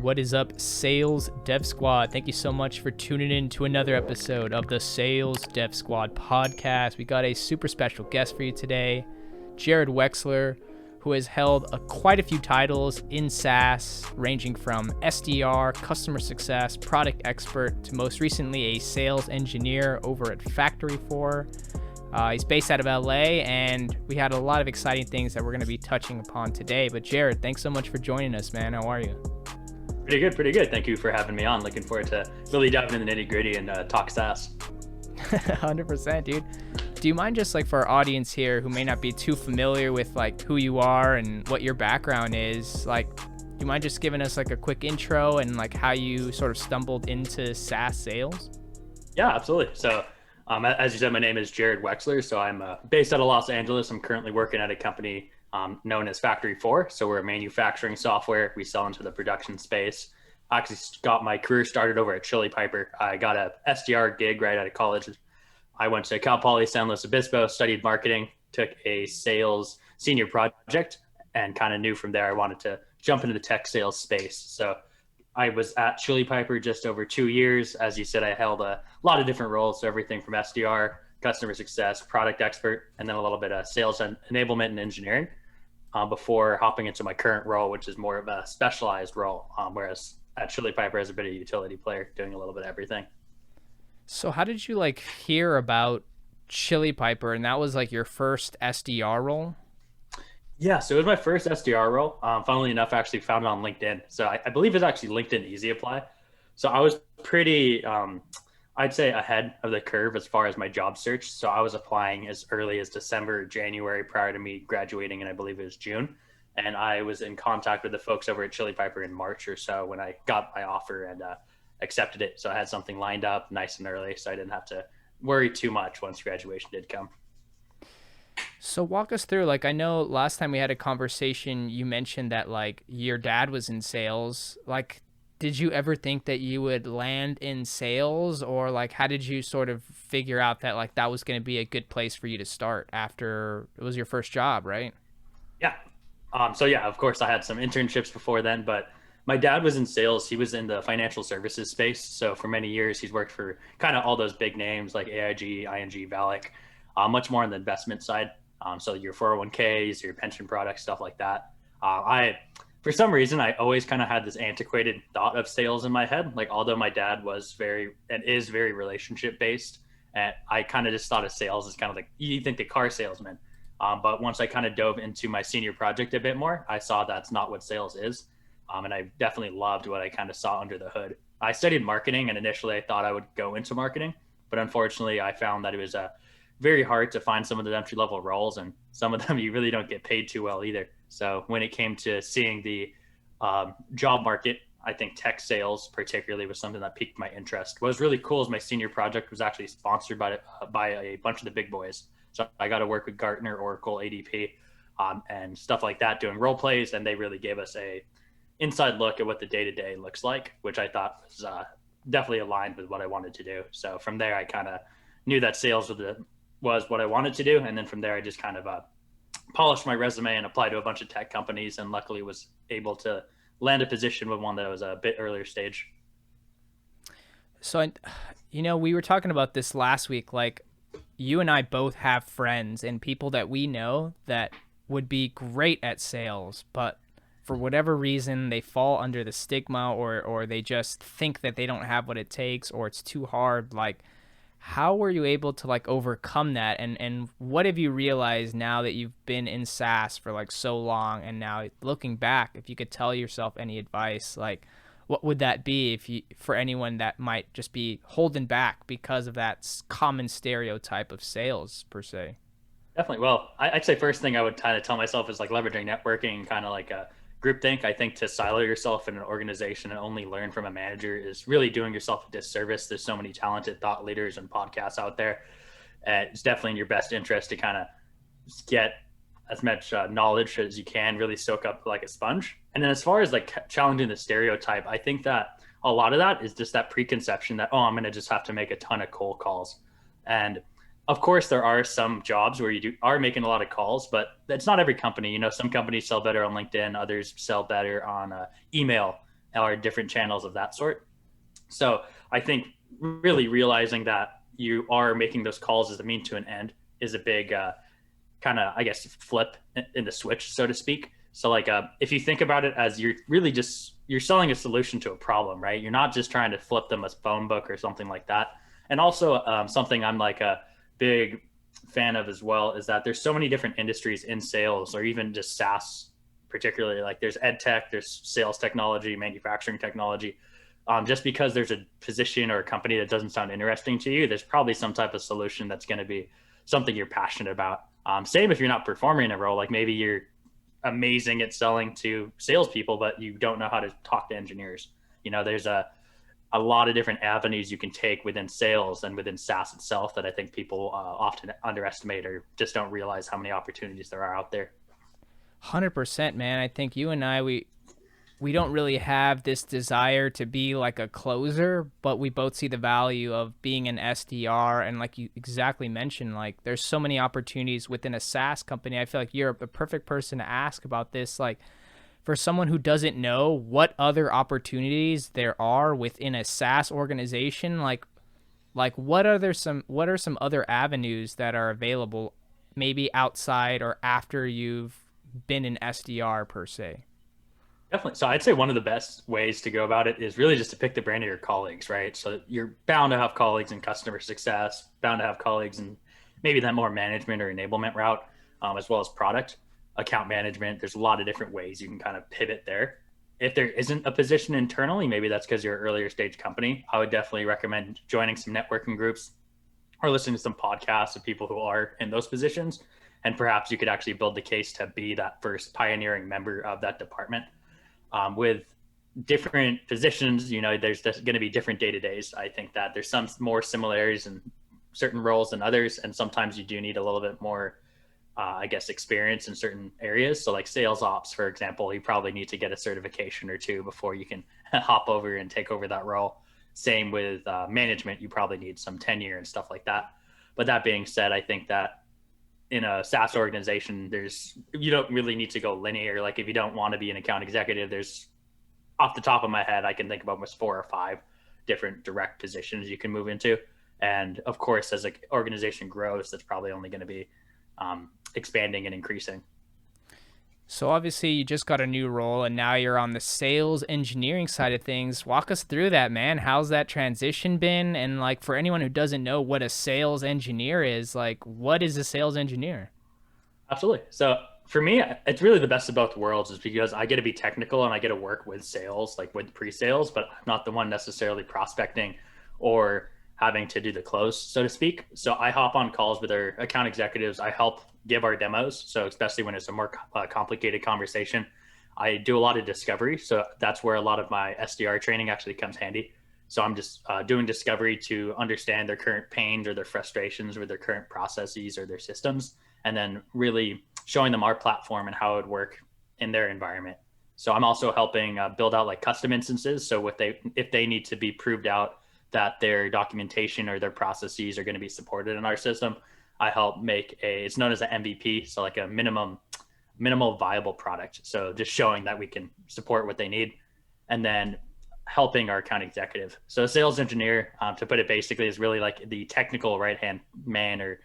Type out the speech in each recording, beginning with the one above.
What is up, Sales Dev Squad? Thank you so much for tuning in to another episode of the Sales Dev Squad podcast. We got a super special guest for you today, Jared Wexler, who has held quite a few titles in SaaS, ranging from SDR, customer success, product expert, to most recently a sales engineer over at Factory 4. He's based out of LA, and we had a lot of exciting things that we're going to be touching upon today. But Jared, thanks so much for joining us, man. How are you? Pretty good. Thank you for having me on. Looking forward to really diving into the nitty gritty and talk SaaS. 100%, dude. Do you mind just for our audience here who may not be too familiar with who you are and what your background is, do you mind just giving us a quick intro and how you sort of stumbled into SaaS sales? Yeah, absolutely. So as you said, my name is Jared Wexler. So I'm based out of Los Angeles. I'm currently working at a company known as Factory 4. So we're a manufacturing software. We sell into the production space. I actually got my career started over at Chili Piper. I got a SDR gig right out of college. I went to Cal Poly San Luis Obispo, studied marketing, took a sales senior project, and kind of knew from there I wanted to jump into the tech sales space. So I was at Chili Piper just over 2 years. As you said, I held a lot of different roles. So everything from SDR, customer success, product expert, and then a little bit of sales enablement and engineering before hopping into my current role, which is more of a specialized role. Whereas at Chili Piper, as a bit of a utility player, doing a little bit of everything. So how did you hear about Chili Piper, and that was your first SDR role? Yeah, so it was my first SDR role. Funnily enough, I actually found it on LinkedIn. So I believe it's actually LinkedIn Easy Apply. So I was pretty, I'd say, ahead of the curve as far as my job search. So I was applying as early as December, January, prior to me graduating, and I believe it was June. And I was in contact with the folks over at Chili Piper in March or so when I got my offer and accepted it. So I had something lined up nice and early, so I didn't have to worry too much once graduation did come. So walk us through, I know last time we had a conversation, you mentioned that your dad was in sales. Did you ever think that you would land in sales, or how did you sort of figure out that that was going to be a good place for you to start after it was your first job, right? Yeah. So yeah, of course I had some internships before then, but my dad was in sales. He was in the financial services space. So for many years, he's worked for kind of all those big names like AIG, ING, Valak, much more on the investment side. So your 401ks, your pension products, stuff like that. For some reason, I always kind of had this antiquated thought of sales in my head. Although my dad was is very relationship based, and I kind of just thought of sales as kind of you think the car salesman. But once I kind of dove into my senior project a bit more, I saw that's not what sales is. And I definitely loved what I kind of saw under the hood. I studied marketing, and initially I thought I would go into marketing, but unfortunately I found that it was very hard to find some of the entry level roles, and some of them you really don't get paid too well either. So when it came to seeing the job market, I think tech sales particularly was something that piqued my interest. What was really cool is my senior project was actually sponsored by a bunch of the big boys. So I got to work with Gartner, Oracle, ADP, and stuff like that, doing role plays, and they really gave us a inside look at what the day-to-day looks like, which I thought was definitely aligned with what I wanted to do. So from there, I kind of knew that sales was what I wanted to do. And then from there, I just kind of polished my resume and applied to a bunch of tech companies, and luckily was able to land a position with one that was a bit earlier stage. So, we were talking about this last week. You and I both have friends and people that we know that would be great at sales, but for whatever reason, they fall under the stigma, or they just think that they don't have what it takes, or it's too hard. How were you able to overcome that? And what have you realized now that you've been in SaaS for so long? And now looking back, if you could tell yourself any advice, what would that be for anyone that might just be holding back because of that common stereotype of sales per se? Definitely. Well, I'd say first thing I would kind of tell myself is leveraging networking, kind of like a groupthink. I think to silo yourself in an organization and only learn from a manager is really doing yourself a disservice. There's so many talented thought leaders and podcasts out there. It's definitely in your best interest to kind of get as much knowledge as you can, really soak up like a sponge. And then as far as challenging the stereotype, I think that a lot of that is just that preconception that, I'm going to just have to make a ton of cold calls. And of course, there are some jobs where you are making a lot of calls, but it's not every company. Some companies sell better on LinkedIn, others sell better on email. or different channels of that sort. So I think really realizing that you are making those calls as a mean to an end is a big kind of, I guess, flip in the switch, so to speak. So like if you think about it as you're really just you're selling a solution to a problem, right? You're not just trying to flip them a phone book or something like that. And also something I'm like a big fan of as well is that there's so many different industries in sales or even just SaaS, particularly like there's ed tech, there's sales technology, manufacturing technology. Just because there's a position or a company that doesn't sound interesting to you, there's probably some type of solution that's going to be something you're passionate about. Same if you're not performing in a role, like maybe you're amazing at selling to salespeople, but you don't know how to talk to engineers. There's a lot of different avenues you can take within sales and within SaaS itself that I think people often underestimate or just don't realize how many opportunities there are out there. 100%, man. I think you and I, we don't really have this desire to be like a closer, but we both see the value of being an SDR. And like you exactly mentioned, like there's so many opportunities within a SaaS company. I feel like you're the perfect person to ask about this. Like for someone who doesn't know what other opportunities there are within a SaaS organization, like what are some other avenues that are available maybe outside or after you've been an SDR per se? Definitely. So I'd say one of the best ways to go about it is really just to pick the brain of your colleagues, right? So you're bound to have colleagues in customer success, bound to have colleagues in maybe that more management or enablement route, as well as product, account management. There's a lot of different ways you can kind of pivot there. If there isn't a position internally, maybe that's because you're an earlier stage company. I would definitely recommend joining some networking groups or listening to some podcasts of people who are in those positions. And perhaps you could actually build the case to be that first pioneering member of that department. With different positions, there's going to be different day to days. I think that there's some more similarities in certain roles than others, and sometimes you do need a little bit more, I guess, experience in certain areas. So, like sales ops, for example, you probably need to get a certification or two before you can hop over and take over that role. Same with management, you probably need some tenure and stuff like that. But that being said, I think that in a SaaS organization, you don't really need to go linear. Like if you don't want to be an account executive, there's off the top of my head, I can think of almost 4 or 5 different direct positions you can move into. And of course, as an organization grows, that's probably only going to be expanding and increasing. So obviously you just got a new role and now you're on the sales engineering side of things. Walk us through that, man. How's that transition been? And like for anyone who doesn't know what a sales engineer is, like what is a sales engineer? Absolutely. So for me, it's really the best of both worlds is because I get to be technical and I get to work with sales, like with pre-sales, but I'm not the one necessarily prospecting or having to do the close, so to speak. So I hop on calls with our account executives. I help give our demos. So especially when it's a more complicated conversation, I do a lot of discovery. So that's where a lot of my SDR training actually comes handy. So I'm just doing discovery to understand their current pains or their frustrations with their current processes or their systems, and then really showing them our platform and how it would work in their environment. So I'm also helping build out like custom instances. So if they need to be proved out that their documentation or their processes are going to be supported in our system, I help make it's known as an MVP. So like a minimal viable product. So just showing that we can support what they need, and then helping our account executive. So a sales engineer, to put it basically, is really like the technical right-hand man or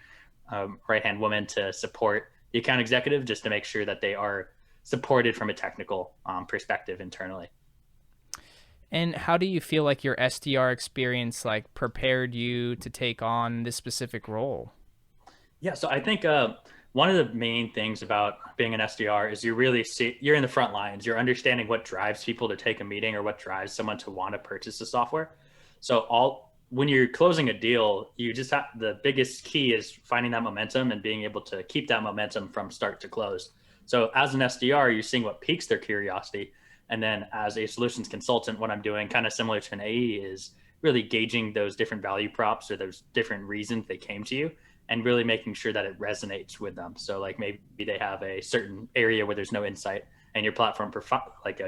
right-hand woman to support the account executive, just to make sure that they are supported from a technical perspective internally. And how do you feel like your SDR experience like prepared you to take on this specific role? Yeah, so I think one of the main things about being an SDR is you're in the front lines. You're understanding what drives people to take a meeting or what drives someone to want to purchase the software. So when you're closing a deal, you just have the biggest key is finding that momentum and being able to keep that momentum from start to close. So as an SDR, you're seeing what piques their curiosity. And then as a solutions consultant, what I'm doing kind of similar to an AE is really gauging those different value props or those different reasons they came to you and really making sure that it resonates with them. So like maybe they have a certain area where there's no insight and your platform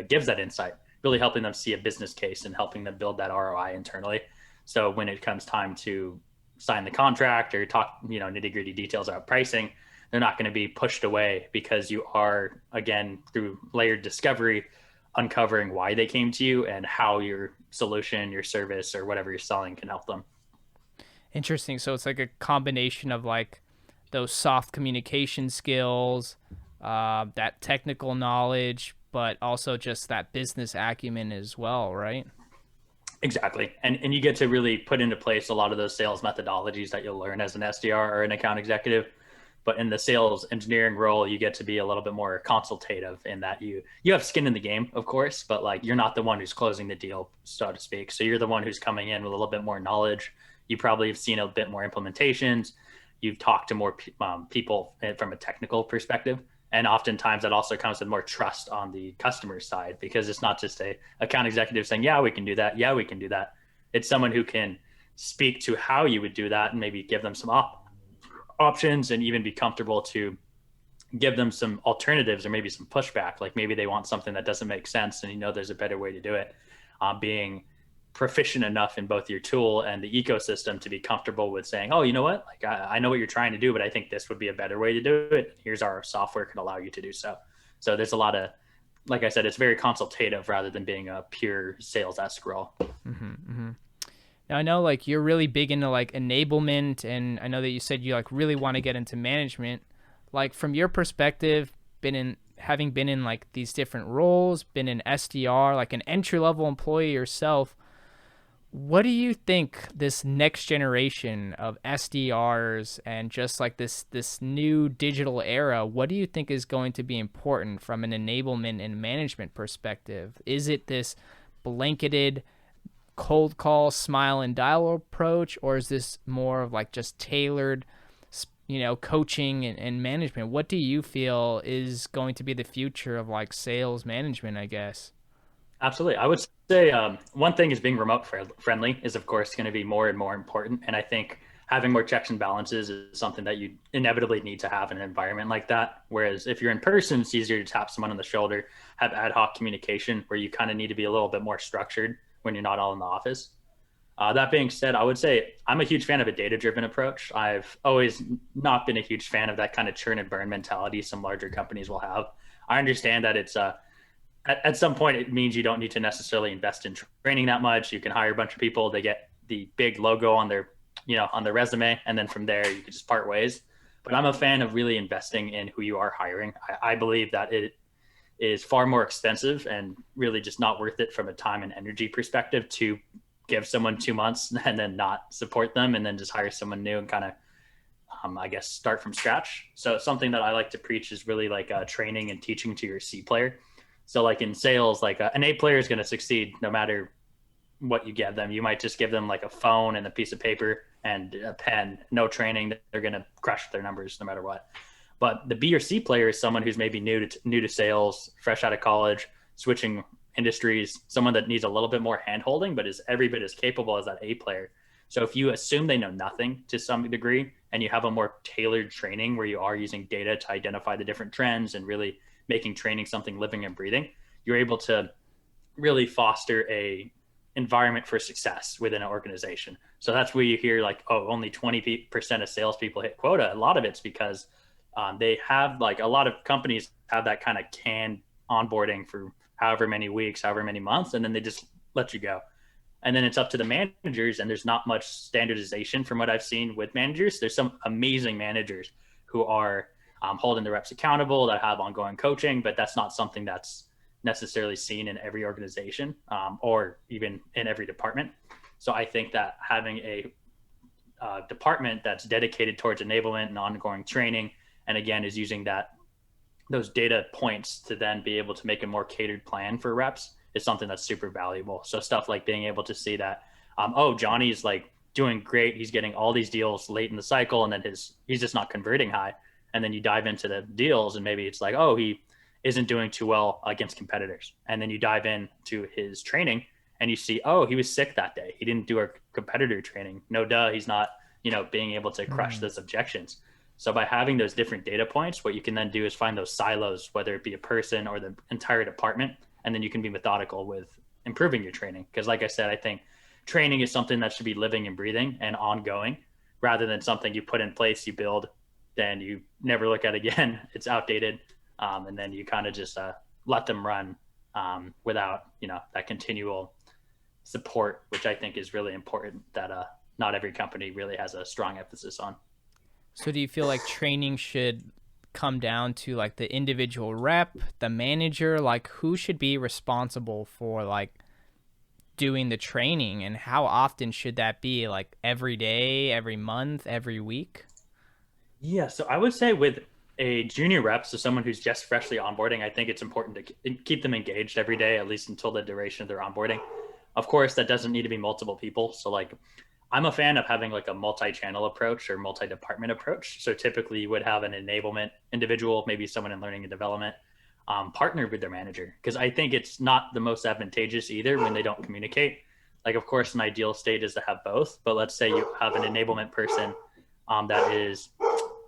gives that insight, really helping them see a business case and helping them build that ROI internally. So when it comes time to sign the contract or talk, nitty gritty details about pricing, they're not going to be pushed away because you are, again, through layered discovery, uncovering why they came to you and how your solution, your service, or whatever you're selling can help them. Interesting. So it's like a combination of like those soft communication skills, that technical knowledge, but also just that business acumen as well, right? Exactly. And you get to really put into place a lot of those sales methodologies that you'll learn as an SDR or an account executive. But in the sales engineering role, you get to be a little bit more consultative in that you have skin in the game, of course, but like you're not the one who's closing the deal, so to speak. So you're the one who's coming in with a little bit more knowledge. You probably have seen a bit more implementations. You've talked to more people from a technical perspective. And oftentimes that also comes with more trust on the customer side, because it's not just a account executive saying, yeah, we can do that. Yeah, we can do that. It's someone who can speak to how you would do that and maybe give them some options, and even be comfortable to give them some alternatives or maybe some pushback. Like maybe they want something that doesn't make sense and there's a better way to do it. Being proficient enough in both your tool and the ecosystem to be comfortable with saying, oh, you know what, like I know what you're trying to do, but I think this would be a better way to do it. Here's our software can allow you to do so. So there's a lot of, like I said, it's very consultative rather than being a pure sales-esque role. Now I know like you're really big into like enablement, and I know that you said you like really want to get into management. Like from your perspective, having been in like these different roles, been an SDR, like an entry level employee yourself, what do you think this next generation of SDRs and just like this new digital era, what do you think is going to be important from an enablement and management perspective? Is it this blanketed cold call, smile and dial approach, or is this more of like just tailored, coaching and management? What do you feel is going to be the future of like sales management, I guess? Absolutely. I would say one thing is being remote friendly is, of course, going to be more and more important. And I think having more checks and balances is something that you inevitably need to have in an environment like that. Whereas if you're in person, it's easier to tap someone on the shoulder, have ad hoc communication where you kind of need to be a little bit more structured when you're not all in the office. That being said, I would say I'm a huge fan of a data-driven approach. I've always not been a huge fan of that kind of churn and burn mentality some larger companies will have. I understand that it's at some point it means you don't need to necessarily invest in training that much. You can hire a bunch of people, they get the big logo on their on their resume, and then from there you can just part ways. But I'm a fan of really investing in who you are hiring. I believe that it is far more expensive and really just not worth it from a time and energy perspective to give someone 2 months and then not support them and then just hire someone new and kind of I guess start from scratch. So something that I like to preach is really like training and teaching to your C player. So like in sales, like an A player is going to succeed no matter what you give them. You might just give them like a phone and a piece of paper and a pen, no training. They're going to crush their numbers no matter what. But the B or C player is someone who's maybe new to sales, fresh out of college, switching industries, someone that needs a little bit more hand holding, but is every bit as capable as that A player. So if you assume they know nothing to some degree and you have a more tailored training where you are using data to identify the different trends and really making training something living and breathing, you're able to really foster a environment for success within an organization. So that's where you hear like, oh, only 20% of salespeople hit quota. A lot of it's because they have like a lot of companies have that kind of canned onboarding for however many weeks, however many months, and then they just let you go. And then it's up to the managers, and there's not much standardization from what I've seen with managers. There's some amazing managers who are holding the reps accountable, that have ongoing coaching, but that's not something that's necessarily seen in every organization or even in every department. So I think that having a department that's dedicated towards enablement and ongoing training, and again, is using those data points to then be able to make a more catered plan for reps is something that's super valuable. So stuff like being able to see that, oh, Johnny's like doing great. He's getting all these deals late in the cycle, and then he's just not converting high. And then you dive into the deals and maybe it's like, oh, he isn't doing too well against competitors. And then you dive into his training and you see, oh, he was sick that day. He didn't do a competitor training. No duh, he's not, being able to crush those objections. So by having those different data points, what you can then do is find those silos, whether it be a person or the entire department, and then you can be methodical with improving your training. Because like I said, I think training is something that should be living and breathing and ongoing rather than something you put in place, you build, then you never look at again. It's outdated. And then you kind of just let them run without, that continual support, which I think is really important that not every company really has a strong emphasis on. So do you feel like training should come down to like the individual rep, the manager, like who should be responsible for like doing the training, and how often should that be? Like every day, every month, every week? Yeah, so I would say with a junior rep, so someone who's just freshly onboarding, I think it's important to keep them engaged every day, at least until the duration of their onboarding. Of course, that doesn't need to be multiple people. So like I'm a fan of having like a multi-channel approach or multi-department approach. So typically you would have an enablement individual, maybe someone in learning and development, partnered with their manager. Because I think it's not the most advantageous either when they don't communicate. Like, of course, an ideal state is to have both. But let's say you have an enablement person that is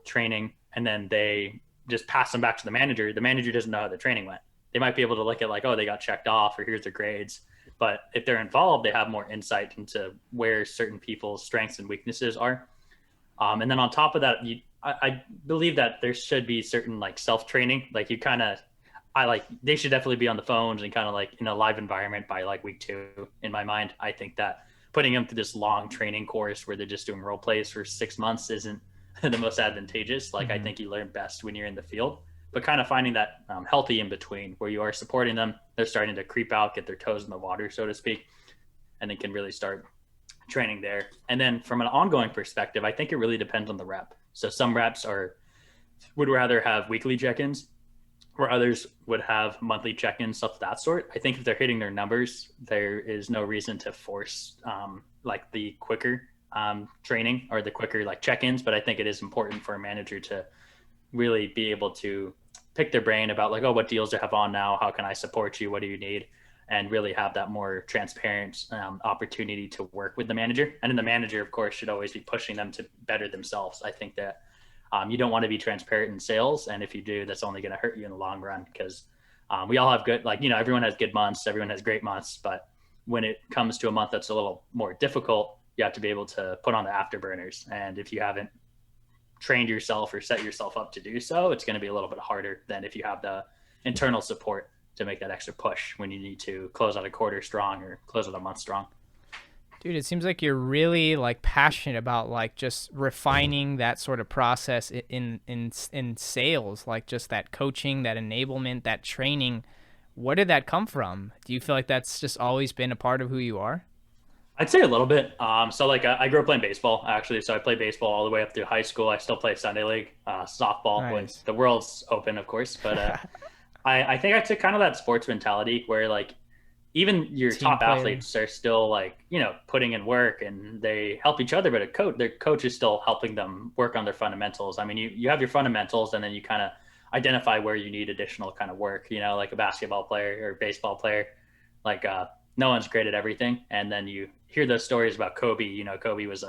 training, and then they just pass them back to the manager. The manager doesn't know how the training went. They might be able to look at like, oh, they got checked off, or here's their grades. But if they're involved, they have more insight into where certain people's strengths and weaknesses are. And then on top of that, I believe that there should be certain like self-training. Like they should definitely be on the phones and kind of like in a live environment by like week 2. In my mind, I think that putting them through this long training course where they're just doing role plays for 6 months isn't the most advantageous. Like, I think you learn best when you're in the field, but kind of finding that healthy in between where you are supporting them. They're starting to creep out, get their toes in the water, so to speak, and they can really start training there. And then from an ongoing perspective, I think it really depends on the rep. So some reps would rather have weekly check-ins, where others would have monthly check-ins, stuff of that sort. I think if they're hitting their numbers, there is no reason to force like the quicker training or the quicker like check-ins. But I think it is important for a manager to really be able to pick their brain about like, oh, what deals do you have on now? How can I support you? What do you need? And really have that more transparent opportunity to work with the manager. And then the manager, of course, should always be pushing them to better themselves. I think that you don't want to be transparent in sales. And if you do, that's only going to hurt you in the long run, because we all have good, like, everyone has good months, everyone has great months. But when it comes to a month that's a little more difficult, you have to be able to put on the afterburners. And if you haven't trained yourself or set yourself up to do so, it's going to be a little bit harder than if you have the internal support to make that extra push when you need to close out a quarter strong or close out a month strong. Dude, it seems like you're really like passionate about like just refining that sort of process in sales, like just that coaching, that enablement, that training. Where did that come from? Do you feel like that's just always been a part of who you are? I'd say a little bit. So like I grew up playing baseball actually. So I played baseball all the way up through high school. I still play Sunday league, softball when Nice. the world's open, of course. But I think I took kind of that sports mentality where like even your Team top player. athletes are still like, putting in work and they help each other, but their coach is still helping them work on their fundamentals. I mean, you have your fundamentals and then you kind of identify where you need additional kind of work, like a basketball player or baseball player, like no one's great at everything. And then you hear those stories about Kobe, Kobe was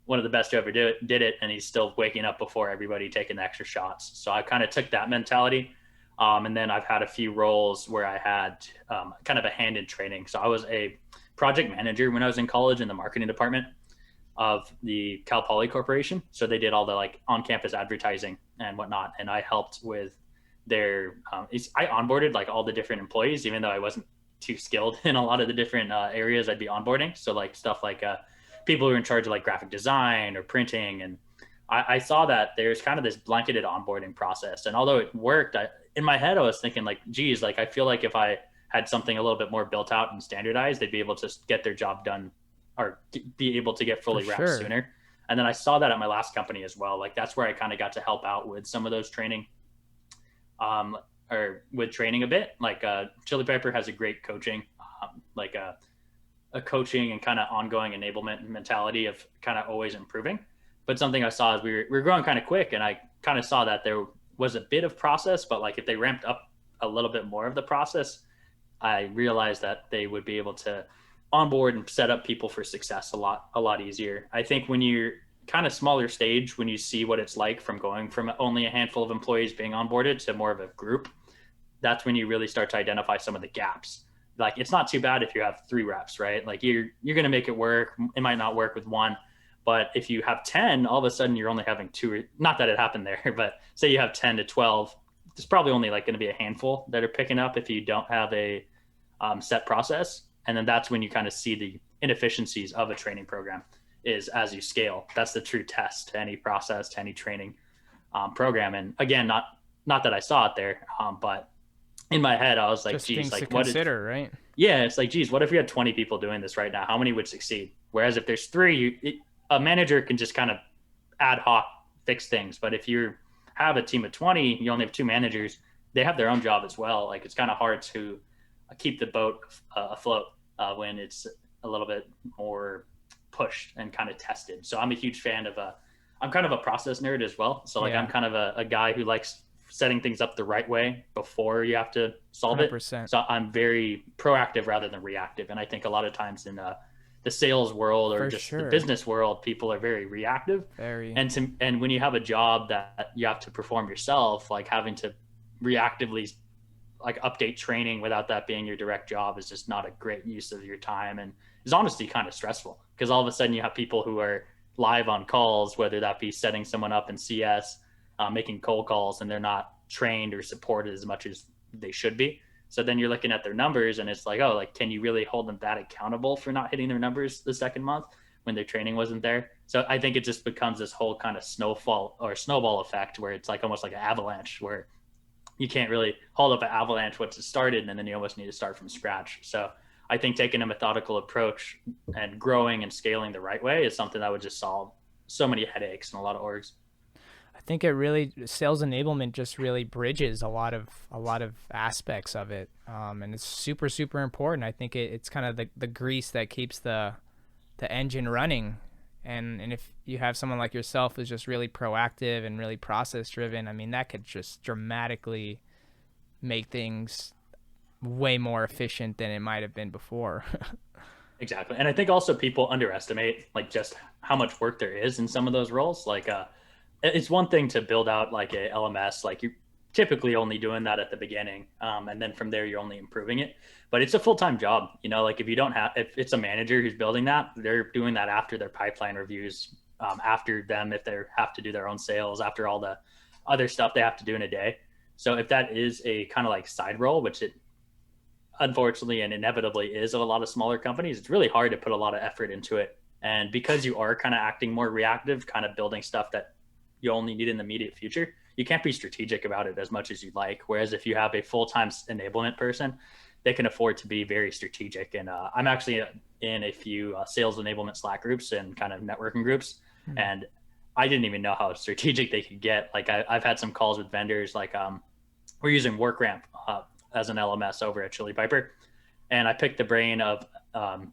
one of the best to ever did it. And he's still waking up before everybody taking the extra shots. So I kind of took that mentality. And then I've had a few roles where I had kind of a hand in training. So I was a project manager when I was in college in the marketing department of the Cal Poly Corporation. So they did all the like on-campus advertising and whatnot. And I helped with their, I onboarded like all the different employees, even though I wasn't too skilled in a lot of the different areas I'd be onboarding. So like stuff like people who are in charge of like graphic design or printing. And I saw that there's kind of this blanketed onboarding process. And although it worked, in my head, I was thinking like, geez, like I feel like if I had something a little bit more built out and standardized, they'd be able to get their job done or be able to get fully For wrapped sure. sooner. And then I saw that at my last company as well. Like that's where I kind of got to help out with some of those training, or with training a bit. Like Chili Pepper has a great coaching, like a coaching and kind of ongoing enablement mentality of kind of always improving. But something I saw is we were growing kind of quick, and I kind of saw that there was a bit of process, but like if they ramped up a little bit more of the process, I realized that they would be able to onboard and set up people for success a lot easier. I think when you're kind of smaller stage, when you see what it's like from going from only a handful of employees being onboarded to more of a group, that's when you really start to identify some of the gaps. Like it's not too bad if you have 3 reps, right? Like you're going to make it work. It might not work with 1. But if you have 10, all of a sudden you're only having 2, not that it happened there, but say you have 10 to 12, there's probably only like going to be a handful that are picking up if you don't have a set process. And then that's when you kind of see the inefficiencies of a training program is as you scale. That's the true test to any process, to any training program. And again, not that I saw it there, but in my head, I was like, Just geez, things to like what if, consider, right? yeah, it's like, geez, what if we had 20 people doing this right now? How many would succeed? Whereas if there's three, a manager can just kind of ad hoc fix things. But if you have a team of 20, you only have two managers, they have their own job as well. Like it's kind of hard to keep the boat afloat when it's a little bit more pushed and kind of tested. So I'm a huge fan of I'm kind of a process nerd as well. So like I'm kind of a guy who likes setting things up the right way before you have to solve 100%. it. So I'm very proactive rather than reactive. And I think a lot of times in the sales world or just the business world, people are very reactive. And when you have a job that you have to perform yourself, like having to reactively like update training without that being your direct job is just not a great use of your time, and is honestly kind of stressful because all of a sudden you have people who are live on calls, whether that be setting someone up in CS, making cold calls, and they're not trained or supported as much as they should be. So then you're looking at their numbers and it's like, oh, like, can you really hold them that accountable for not hitting their numbers the second month when their training wasn't there? So I think it just becomes this whole kind of snowball effect where it's like almost like an avalanche where you can't really hold up an avalanche once it started, and then you almost need to start from scratch. So I think taking a methodical approach and growing and scaling the right way is something that would just solve so many headaches in a lot of orgs. I think it really, sales enablement just really bridges a lot of aspects of it, and it's super, super important. I think it's kind of the grease that keeps the engine running, and if you have someone like yourself who's just really proactive and really process driven, I mean, that could just dramatically make things way more efficient than it might have been before. Exactly. And I think also people underestimate like just how much work there is in some of those roles. Like it's one thing to build out like a LMS, like you're typically only doing that at the beginning. And then from there, you're only improving it, but it's a full-time job. You know, like if it's a manager who's building that, they're doing that after their pipeline reviews, after them, if they have to do their own sales, after all the other stuff they have to do in a day. So if that is a kind of like side role, which it unfortunately and inevitably is at a lot of smaller companies, it's really hard to put a lot of effort into it. And because you are kind of acting more reactive, kind of building stuff that you only need in the immediate future, you can't be strategic about it as much as you'd like. Whereas if you have a full-time enablement person, they can afford to be very strategic. And I'm actually in a few sales enablement Slack groups and kind of networking groups. Mm-hmm. And I didn't even know how strategic they could get. Like I've had some calls with vendors, like we're using WorkRamp as an LMS over at Chili Piper. And I picked the brain of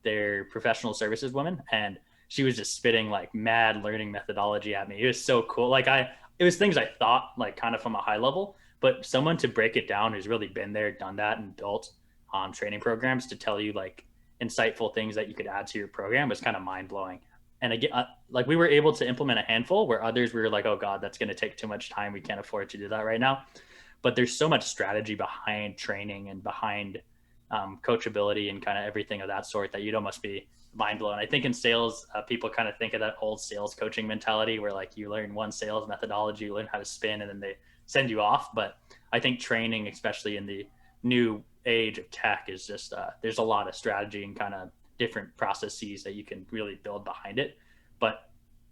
their professional services woman, and she was just spitting like mad learning methodology at me. It was so cool. Like it was things I thought like kind of from a high level, but someone to break it down who's really been there, done that, and built training programs to tell you like insightful things that you could add to your program was kind of mind blowing. And again, like we were able to implement a handful where others we were like, oh God, that's going to take too much time. We can't afford to do that right now. But there's so much strategy behind training and behind coachability and kind of everything of that sort that you'd almost be mind blown. I think in sales, people kind of think of that old sales coaching mentality where like you learn one sales methodology, you learn how to spin, and then they send you off. But I think training, especially in the new age of tech, is just there's a lot of strategy and kind of different processes that you can really build behind it. But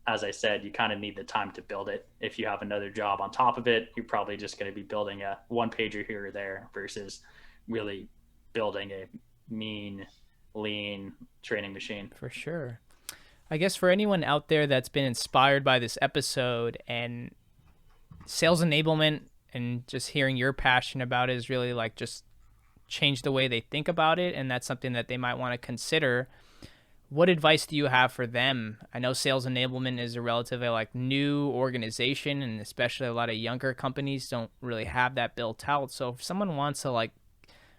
as I said, you kind of need the time to build it. If you have another job on top of it, you're probably just going to be building a one pager here or there versus really building a mean, lean training machine. For sure. I guess for anyone out there that's been inspired by this episode and sales enablement and just hearing your passion about it is really like just change the way they think about it, and that's something that they might want to consider, what advice do you have for them? I know sales enablement is a relatively like new organization, and especially a lot of younger companies don't really have that built out. So if someone wants to like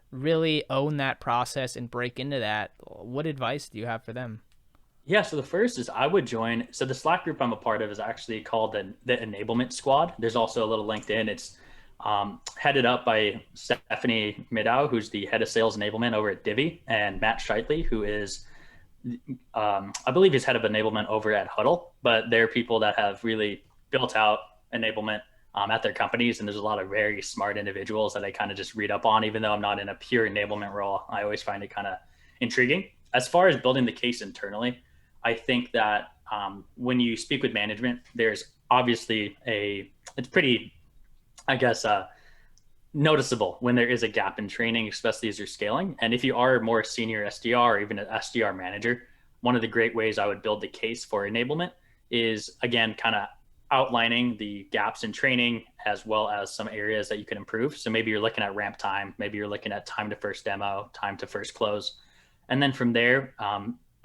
really own that process and break into that, what advice do you have for them? Yeah, so the first is I would join. So the Slack group I'm a part of is actually called the Enablement Squad. There's also a little LinkedIn. It's headed up by Stephanie Midow, who's the head of sales enablement over at Divvy, and Matt Scheitley, who is I believe he's head of enablement over at Huddle. But they're people that have really built out enablement at their companies. And there's a lot of very smart individuals that I kind of just read up on, even though I'm not in a pure enablement role. I always find it kind of intriguing. As far as building the case internally, I think that when you speak with management, there's obviously it's pretty, I guess, noticeable when there is a gap in training, especially as you're scaling. And if you are a more senior SDR or even an SDR manager, one of the great ways I would build the case for enablement is, again, kind of outlining the gaps in training as well as some areas that you can improve. So maybe you're looking at ramp time, maybe you're looking at time to first demo, time to first close. And then from there,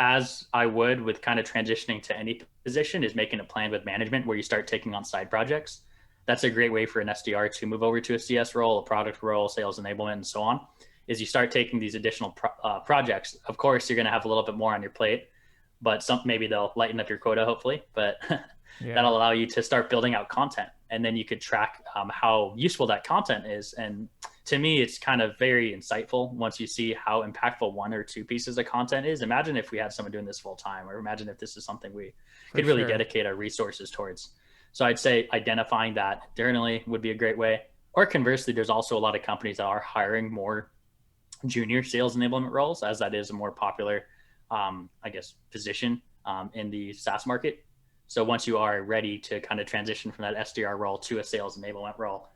as I would with kind of transitioning to any position, is making a plan with management where you start taking on side projects. That's a great way for an SDR to move over to a CS role, a product role, sales enablement, and so on, is you start taking these additional projects. Of course, you're going to have a little bit more on your plate, but maybe they'll lighten up your quota, hopefully, but that'll allow you to start building out content. And then you could track how useful that content is. And to me, it's kind of very insightful once you see how impactful one or two pieces of content is. Imagine if we had someone doing this full time, or imagine if this is something we could really dedicate our resources towards. So I'd say identifying that internally would be a great way. Or conversely, there's also a lot of companies that are hiring more junior sales enablement roles, as that is a more popular, I guess, position in the SaaS market. So once you are ready to kind of transition from that SDR role to a sales enablement role,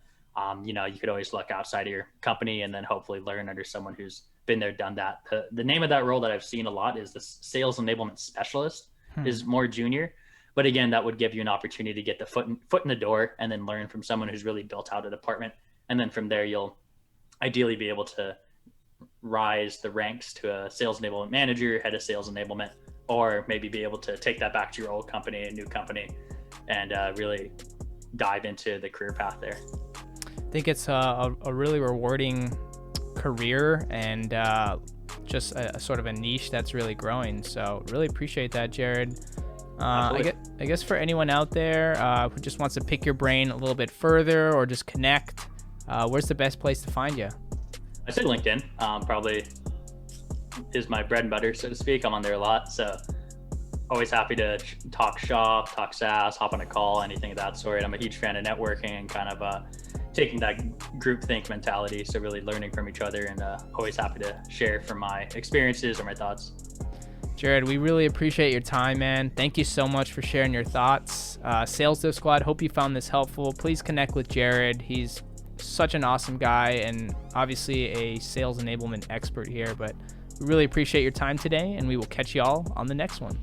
you could always look outside of your company and then hopefully learn under someone who's been there, done that. The name of that role that I've seen a lot is the sales enablement specialist, is more junior. But again, that would give you an opportunity to get the foot in the door and then learn from someone who's really built out a department. And then from there, you'll ideally be able to rise the ranks to a sales enablement manager, head of sales enablement, or maybe be able to take that back to your old company, a new company, and really dive into the career path there. I think it's a really rewarding career and just a sort of a niche that's really growing. So really appreciate that, Jared. I guess for anyone out there who just wants to pick your brain a little bit further or just connect, where's the best place to find you? I say LinkedIn probably is my bread and butter, so to speak. I'm on there a lot, so always happy to talk shop, talk SaaS, hop on a call, anything of that sort. I'm a huge fan of networking and kind of taking that groupthink mentality, so really learning from each other, and always happy to share from my experiences or my thoughts. Jared, we really appreciate your time, man. Thank you so much for sharing your thoughts. Sales Dev Squad, hope you found this helpful. Please connect with Jared. He's such an awesome guy and obviously a sales enablement expert here, but we really appreciate your time today, and we will catch you all on the next one.